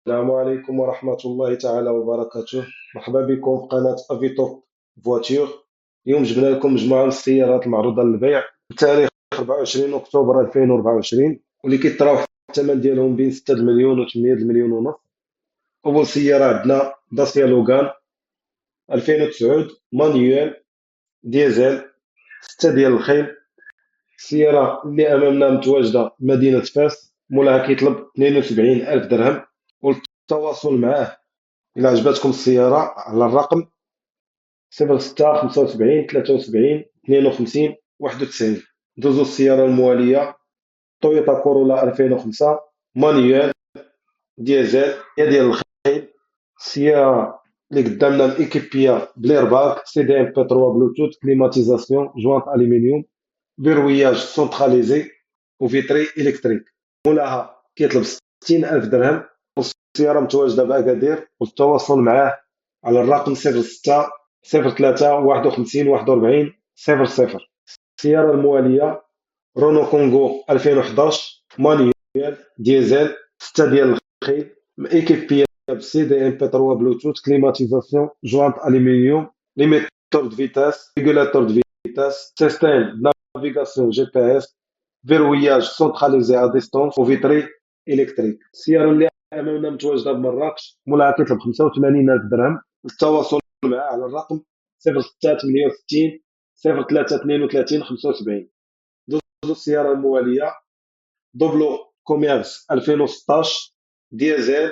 السلام عليكم ورحمة الله تعالى وبركاته. مرحبا بكم في قناة افيتو فواتير. اليوم جبنا لكم مجموعة من السيارات المعروضة للبيع بتاريخ 24 أكتوبر 2024، واللي كيتراوح الثمن ديالهم بين 6 المليون و 8 المليون ونص. أول سيارة عندنا داسيا لوغان 2009 مانيوال ديزل 6 ديال الخيل. السيارة اللي أمامنا متواجدة مدينة فاس، مولاها كيطلب 72 ألف درهم. والتواصل معاه إلا عجبتكم السيارة على الرقم 0675 73 52 91. ندوزو السيارة الموالية تويوتا كورولا 2005 مانيوال ديزل هي ديال الخيل. السيارة اللي قدامنا مإيكيبية بليرباك سي دي ام بي 3 بلوتوث كليماتيزاسيون جوانت ألومنيوم فيروياج سونتراليزي وفيتري إلكتريك. مولاها كيطلب 60 ألف درهم. السيارة متواجدة بأكادير، والتواصل معاه على الرقم 06 03 51 41 00. السيارة الموالية رونو كونغو 2011 مانيوال ديزل 6 ديال الخيل، مإيكيبية بسي دي ام بي 3 بلوتوث كليماتيزاسيون جوانت ألومنيوم ليميتور دو فيتاس ريغولاتور دو فيتاس سيستيم نافيغاسيون جي بي اس فيروياج سونتراليزي ا ديستونس وفيتري إلكتريك. السيارة اللي أمامنا متواجدة بمراكش، مولاها كيطلب 85 ألف درهم. التواصل معاه على الرقم 06 68 03 32 75. دوزو السيارة الموالية دوبلو كوميرس 2016 ديزل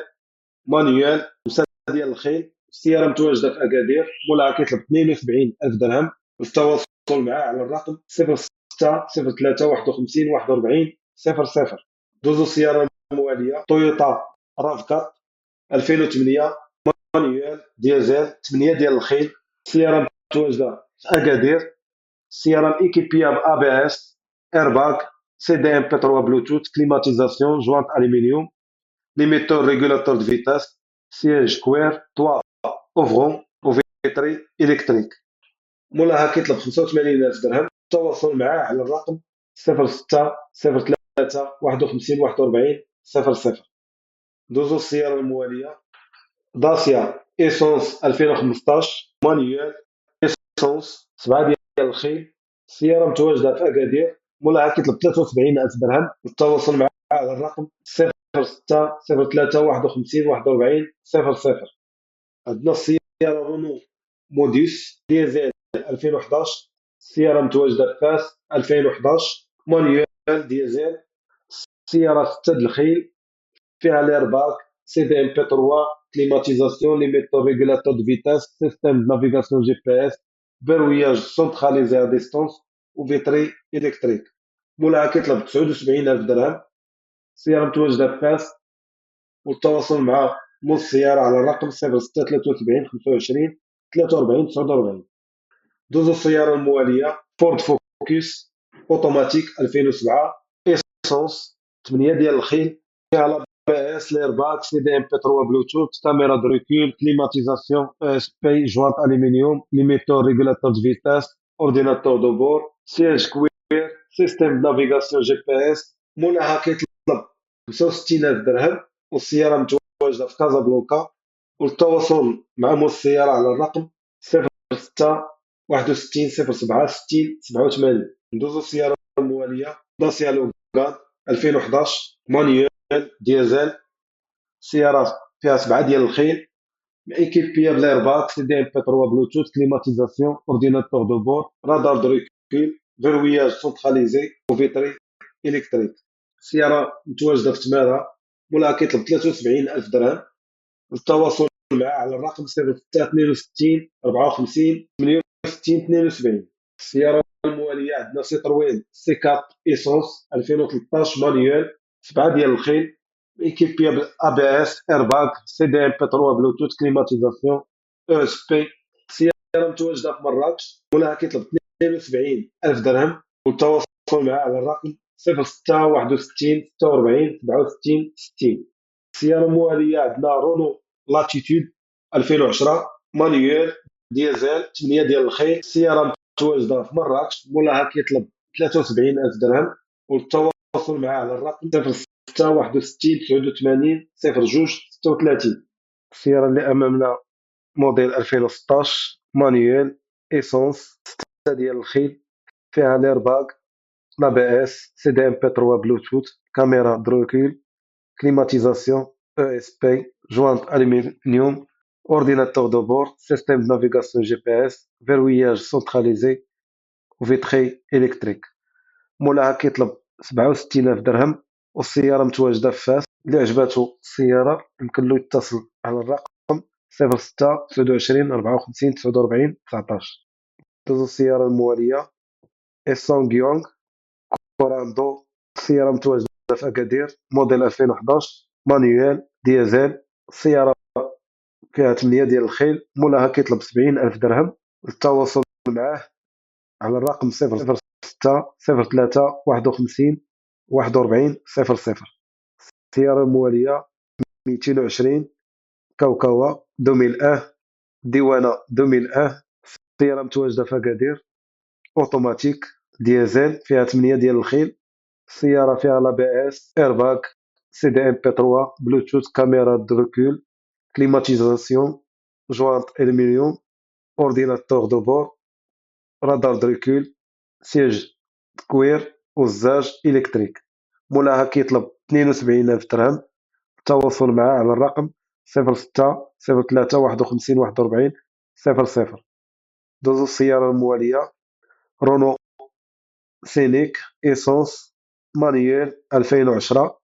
مانيوال 5 ديال الخيل. السيارة متواجدة في أكادير، مولاها كيطلب 72 ألف درهم. التواصل معاه على الرقم 06 03 51 41 00. دوزو السيارة الموالية تويوتا راف 4 2008 مانيوال ديزل 8 ديال الخيل. السيارة متواجدة في أكادير. السيارة مإيكيبية بأ بي اس ايرباك سي دي ام بي 3 بلوتوث كليماتيزاسيون جوانت ألومنيوم ليميتور ريغولاتور دو فيتاس سياج كوير توا اوفرون وفيتري إلكتريك. مولاها كيطلب 85 ألف درهم. التواصل معاه على الرقم 06 03 51 41 00. دوزو السيارة الموالية داسيا ايسونس 2015 مانيوال ايسونس 7 ديال الخيل. السيارة متواجدة في أكادير، مولاها كيطلب 73 ألف درهم. التواصل معاه على الرقم 06 03 51 41 00. عندنا السيارة رونو موديس ديزل 2011. السيارة متواجدة في فاس 2011 مانيوال ديزل. السيارة 6 د الخيل، فيها ليرباك سي دي ام بي 3 كليماتيزاسيون ليميتور ريغولاتور دو فيتاس سيستيم دو نافيغاسيون جي بي اس فيروياج سونتراليزي ا ديستونس وفيتري إلكتريك. مولاها كيطلب 79 ألف درهم. السيارة متواجدة في فاس، والتواصل مع مول السيارة على الرقم 06 73 25 43 49. دوزو السيارة الموالية فورد فوكس اوتوماتيك 2007 ايسونس 8 ديال الخيل، فيها لا بي اس ليرباك سي دي ام بي 3 بلوتوث كاميرا دو ريكول كليماتيزاسيون اس بي جوانت الومنيوم ليميتور ريغولاتور دو فيتاس اورديناتور دو بور سياج كوير سيستيم دو نافيغاسيون جي بي اس. مولاها كيطلب 65 ألف درهم. والسيارة متواجدة في كازابلانكا. والتواصل مع مول السيارة على الرقم 06 61 07 60 87. ندوزو السيارة الموالية داسيا لوغان 2011 مانيوال ديزل. السيارة فيها 7 ديال الخيل، مإيكيبية بليرباك سي دي ام بي 3 بلوتوث كليماتيزاسيون اورديناتور دو بور رادار دو ريكول فيروياج سونتراليزي وفيتري إلكتريك. السيارة متواجدة في تمارا، مولاها كيطلب 73 ألف درهم. التواصل معاه على الرقم 06 62 54 68 72. السيارة الموالية عندنا سيتروين سي 4 ايسونس 2013 مانيوال 7 ديال الخيل، ايكيبيا بأ بي اس ايرباك سي دي ام بي 3 بلوتوث كليماتيزاسيون او اس بي. السيارة متواجدة في مراكش، مولاها كيطلب 72 ألف درهم. والتواصل معاه على الرقم 06 61 46 67 60. السيارة الموالية عندنا رونو لاتيتود 2010 مانيوال ديزل 8 ديال الخيل. السيارة متواجدة في مراكش، مولاها كيطلب 73 ألف درهم. والتواصل معاه على الرقم 06 61 89 02 36. السيارة اللي أمامنا موديل 2016 مانيوال إيسونس 6 ديال الخيل، فيها ليرباغ، l'ABS، CDM P3 Bluetooth، caméra de recul، climatisation، ESP، jointe aluminium، ordinateur de bord، système de navigation GPS، verrouillage centralisé وفيتري إلكتريك. مولاها كيطلب 67,000 درهم، والسيارة متواجدة في فاس. اللي عجباتو السيارة يمكن له يتصل على الرقم 06 29 54 49 19. دوزو السيارة الموالية إيسون غيونغ كوراندو. السيارة متواجدة في أكادير، موديل 2011 مانيوال ديزل. السيارة فيها 8 ديال الخيل، مولاها كيطلب 70,000 درهم. التواصل معاه على الرقم 06 03 51 41 00. السيارة الموالية 220 كوكوا 2001 ديوانة 2001. السيارة متواجدة في أكادير، أوتوماتيك ديزل، فيها 8 ديال الخيل. السيارة فيها l'ABS، airbag، CDM P3 Bluetooth، caméra de recul، climatisation، jointe aluminium، ordinateur de bord، radar de recul، siège تكوير وزاج إلكتريك. مولاها كيطلب 72,000 درهم. التواصل معاه على الرقم 06 03 51 41 00. دوزو السيارة الموالية رونو سينيك إيسونس مانيوال 2010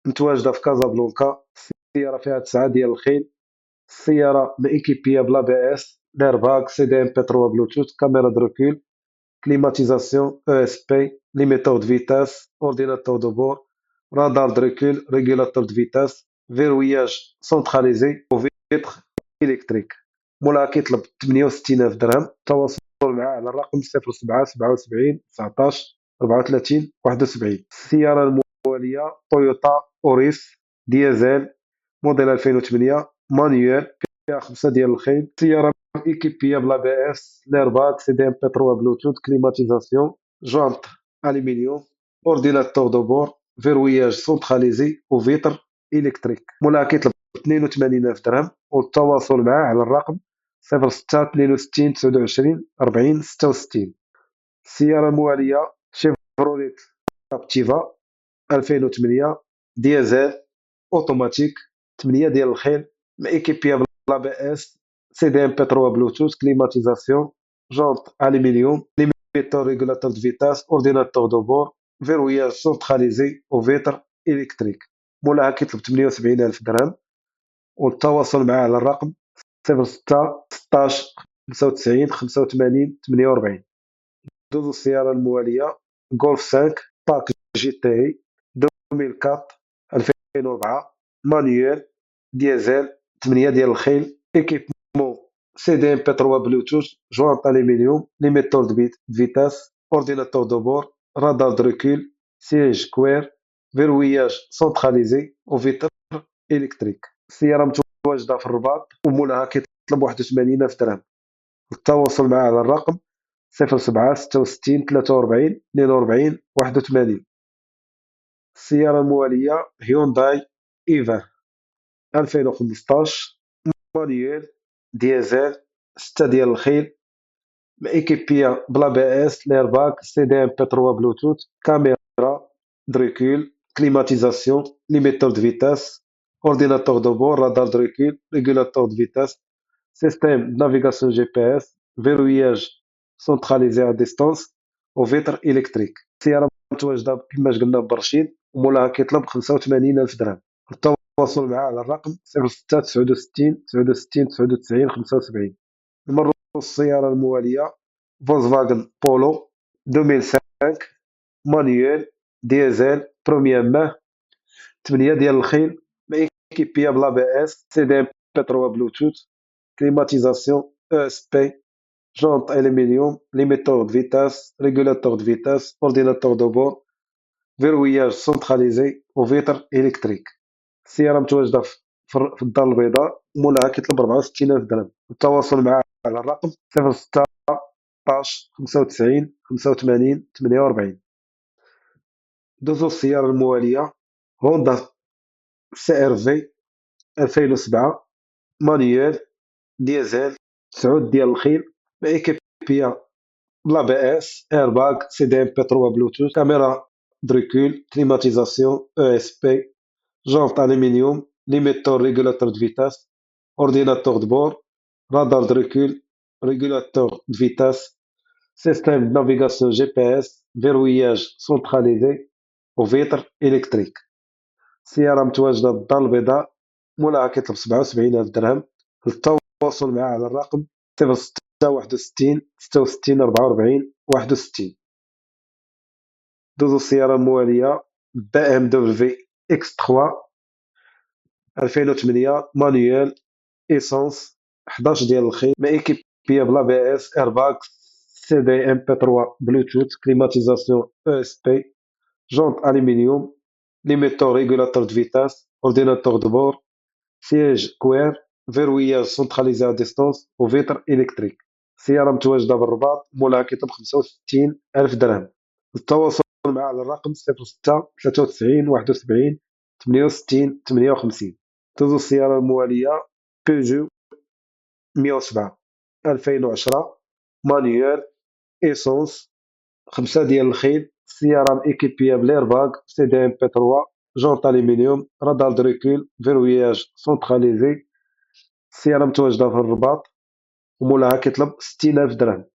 متواجدة في كازابلانكا. السيارة فيها 9 ديال الخيل. السيارة مإيكيبية بلا بي اس، ليرباك، سي دي ام بي 3 بلوتوث، كاميرا دو ريكول، كليماتيزاسيون، او اس بي، ليميتور دو فيتاس، اورديناتور دو بور، رادار دو ريكول، ريغولاتور دو فيتاس، فيروياج سونتراليزي وفيتر إلكتريك. مولاها كيطلب 68,000 درهم. التواصل معاه على الرقم 07 77 19 34 71. السيارة الموالية تويوتا أوريس ديزل موديل 2008 مانيوال، فيها 5 ديال الخيل. سيارة إيكيبية بلا بي اس، ليرباك، سي دي ام بي 3 بلوتوث، كليماتيزاسيون، جونت ألومنيوم، اورديناتور دو بور، فيروياج سونتراليزي وفيتر إلكتريك. مولاها كيطلب 82,000 درهم. والتواصل معاه على الرقم 06 62 29 40 66. السيارة الموالية شيفروليت كابتيفا 2008 ديزل اوتوماتيك 8 ديال الخيل، مإيكيبيا بلا بي اس، سي دي ام بي 3 بلوتوث، كليماتيزاسيون، جونت الومنيوم، ليميتور ريغولاتور دو فيتاس، اورديناتور دو بور، فيروياج سونتراليزي وفيتر الكتريك. مولاها كيطلب 78,000 درهم. والتواصل معاه على الرقم 06 16 95 85 48. دوزو السيارة الموالية غولف 5 باك جي تي اي 2004 2004 مانيوال ديزل 8 ديال الخيل، ايكيبمون سي دي ام بي 3 بلوتوث، جوانت الومنيوم، ليميتور دو فيتاس، اورديناتور دو بور، رادار دو ريكول، سيج كوير، فيروياج سونتراليزي وفيتر الكتريك. السيارة متواجدة في الرباط، ومولاها كيطلب 81,000 درهم. التواصل معاه على الرقم 07 66 43 42 81. السيارة الموالية هيونداي إيفان 2015 مانيوال ديزل 6 ديال الخيل، مإيكيبية بلا بي اس، ليرباك، سي دي ام بي 3 بلوتوث، كاميرا دريكول، كليماتيزاسيون، ليميتور دو فيتاس، اورديناتور دو بور، رادار دريكول، ريغولاتور دو فيتاس، سيستيم نافيغاسيون جي بي اس، فيروياج سونتراليزي ا ديستونس وفيتر الكتريك. السيارة متواجدة كما قلنا برشيد، ومولاها كيطلب 85,000 درهم. التواصل معاه على الرقم 06 69 69 99 75. نمروا السيارة الموالية فولkswagen بولو 2005 مانيوال ديزل بروميير مان 8 ديال الخيل، مإيكيبية بلا بي اس، سي دي ام بي 3 بلوتوث، كليماتيزاسيون، او اس بي، جونت الومنيوم، ليميتور دو فيتاس، ريغولاتور دو فيتاس، اورديناتور دو بور، فيروياج سونتراليزي وفيتر الكتريك. السيارة متواجدة في الدار البيضاء، مولاها كيطلب 64,000 درهم. التواصل معاه على الرقم 06 16 95 85 48. دوزو السيارة الموالية هوندا CR-V 2007 مانيوال ديزل 9 ديال الخيل مايكيبيا بلا بي اس ايرباغ سي دي ام بي 3 بلوتوث كاميرا دريكول كليماتيزاسيون او اس بي جونط الومنيوم ليميتور ريغولاتور دو فيتاس اورديناتور دو بور رادار دريكول ريغولاتور دو فيتاس سيستم de navigation GPS verrouillage centralisé وفيتر إلكتريك. السيارة متواجدة بالدار البيضاء، مولاها كيطلب 77,000 درهم. للتواصل معه على الرقم 0661 66 44 61. دوزو السيارة الموالية بي ام دبليو اكس 3 2008 مانيوال ايسونس 11 ديال الخيل مايكيبيا بلا بي اس ايرباغ سي دي ام بي 3 بلوتوث كليماتيزاسيون او اس بي جونط الومنيوم ليميتور ريغولاتور دو فيتاس اورديناتور دو بور سياج كوير فيروياج سونتراليزي ا ديستونس وفيتر إلكتريك. السيارة متواجدة بالرباط، مولاها كيطلب 65,000 درهم. التواصل معه على الرقم 06 93 71 68 58. تزو السيارة الموالية بيجو 107 2010 مانيوال ايسونس 5 ديال الخيل. السيارة مإيكيبيا بليرباغ سي دي ام بي 3 جونط الومنيوم رادار دريكول فيروياج سونتراليزي. السيارة متواجدة في الرباط ومولاها كيطلب 60,000 درهم.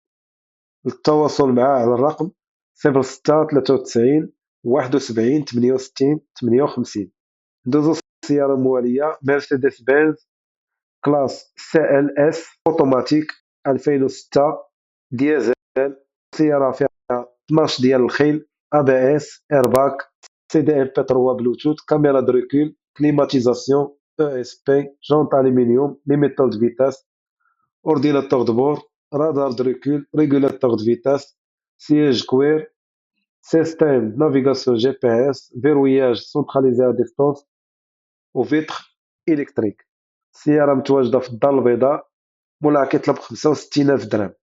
للتواصل معه على الرقم 06 93 71 68 58. ندوزو السيارة الموالية مرسيدس بنز كلاس سي ال اس اوتوماتيك 2006 ديزل. السيارة فيها 12 ديال الخيل ا بي اس ايرباك سي دي ام بي 3 بلوتوث كاميرا دريكول كليماتيزاسيون او اس بي جونط الومنيوم ليميتور دو فيتاس اورديناتور دو بور رادار de recul régulateur de vitesse siège cuir système de navigation GPS verrouillage centralisé à distance وفيتر إلكتريك. السيارة متواجدة في الدار البيضاء، مولاها كيطلب 65,000 درهم.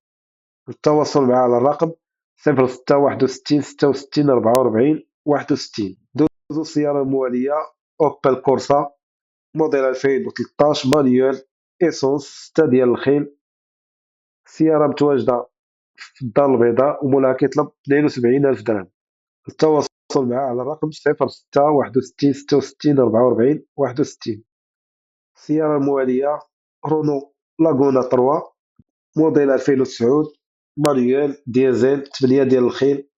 التواصل معه على الرقم 06 61 66 44 61. دوزو السيارة الموالية أوبل كورسا موديل 2013 مانيوال إيسونس 6 ديال الخيل. السيارة متواجدة في الدار البيضاء ومولاها كيطلب 72,000 درهم. التواصل معه على الرقم 06 61 66 44 61. السيارة الموالية رونو لاغونا 3 موديل 2009 مانيوال ديزل 8 ديال الخيل.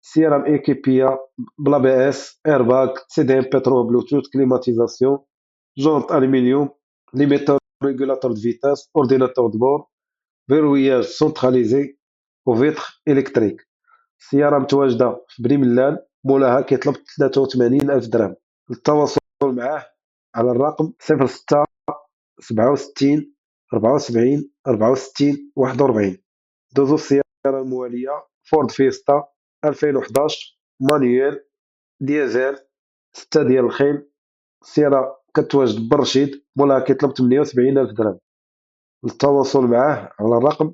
السيارة مإيكيبيا بلا بي اس ايرباغ سي دي ام بي 3 بلوتوث كليماتيزاسيون جونط الومنيوم ليميتور ريغولاتور دو فيتاس اورديناتور دو بور فيروياج سونتراليزي وفيتر إلكتريك. السيارة متواجدة في بني ملال، مولاها كيطلب 83,000 درهم. للتواصل معه على الرقم 06 67 74 64 41. دوزو السيارة الموالية فورد فيستا 2011 مانيوال ديزل 6 ديال الخيل. السيارة كتواجد بالرشيد، مولاها كيطلب 78,000 درهم. للتواصل معه على الرقم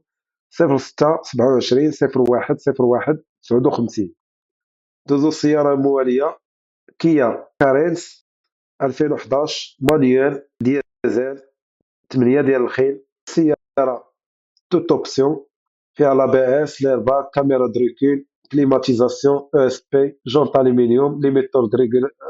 06 27 01 01 59. دوزو السيارة الموالية كيا كارينس 2011 مانيوال ديزل 8 ديال الخيل. السيارة توت اوبسيون، فيها لا بي اس ليرباك كاميرا دريكول كليماتيزاسيون او اس بي جونط الومنيوم ليميتور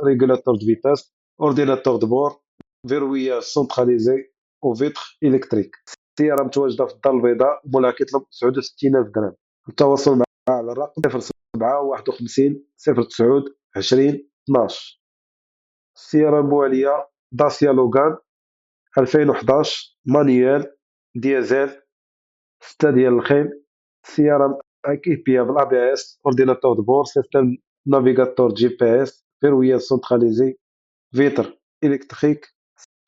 ريغولاتور دو فيتاس اورديناتور دو بور فيروياج سونتراليزي وفيتر إلكتريك. السيارة متواجدة في الدار البيضاء ومولاها كيطلب 69,000 درهم. التواصل معها على الرقم 07 51 09 20 12. السيارة الموالية داسيا لوغان 2011 مانيوال ديزل 6 ديال الخيل. السيارة اكيبيا بالا بي اس اورديناتور دو بور سيستم نافيغاتور جي بي اس فيروياج سونتراليزي فيتر إلكتريك.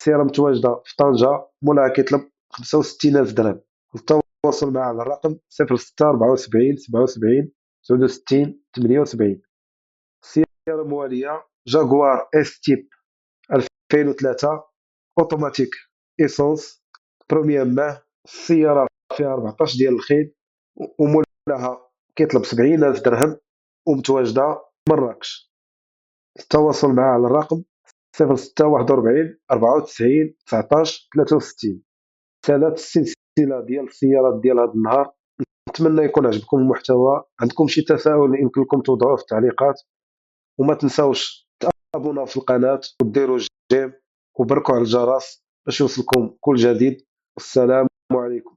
السيارة متواجدة في طنجة، مولاها كيطلب 65,000 درهم. التواصل معه على الرقم 06 74 77 69 78. السيارة الموالية جاكوار اس تيب 2003 اوتوماتيك ايسونس بروميير مان. السيارة فيها 14 ديال الخيل ومولاها كيطلب 70,000 درهم ومتواجدة مراكش. التواصل معه على الرقم 0641 94 19 63. سالات السلسلة ديال السيارات ديال هذا النهار. نتمنى يكون عجبكم المحتوى. عندكم شي تساؤل يمكن لكم توضعوه في التعليقات، وما تنساوش تابوناو في القناة وديروا جيم وبركوا على الجرس باش يوصلكم كل جديد. السلام عليكم.